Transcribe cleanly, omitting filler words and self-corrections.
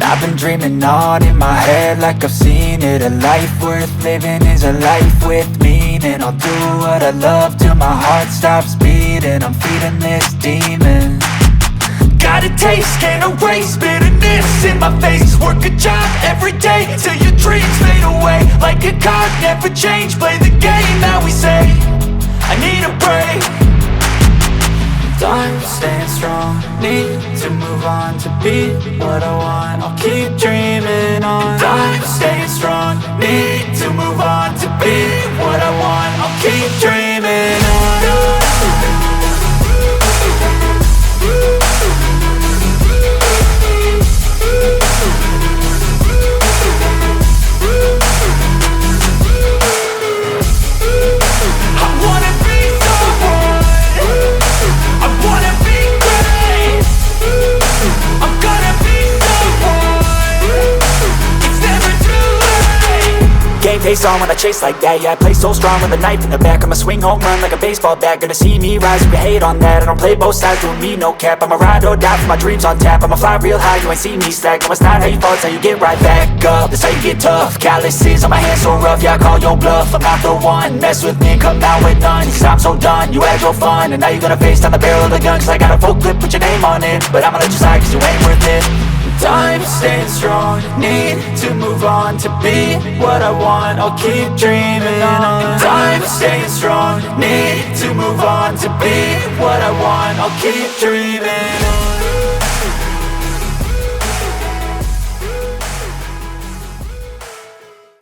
I've been dreaming on in my head like I've seen it. A life worth living is a life with meaning. I'll do what I love till my heart stops beating. I'm feeding this demon. Got a taste, can't erase bitterness in my face. Work a job every day till your dreams fade away. Like a card, never change, play the game that we say. I need a break. I'm staying strong, need to move on to be what I want. I'll keep dreaming on. I'm staying strong, need to move on to be what I want. I'll keep dreaming on. Face on when I chase like that, yeah, I play so strong with a knife in the back. I'ma swing home run like a baseball bat. Gonna see me rise if you hate on that. I don't play both sides, doing me no cap. I'ma ride or die for my dreams on tap. I'ma fly real high, you ain't see me slack. No, it's not how you fall, it's how you get right back up. That's how you get tough. Calluses on my hands so rough, yeah, I call your bluff. I'm not the one, mess with me and come out with none. Cause I'm so done, you had your fun. And now you're gonna face down the barrel of the gun. Cause I got a full clip, put your name on it. But I'ma let you slide cause you ain't worth it. I'm staying strong, need to move on to be what I want. I'll keep dreaming on. I'm staying strong, need to move on to be what I want. I'll keep dreaming on.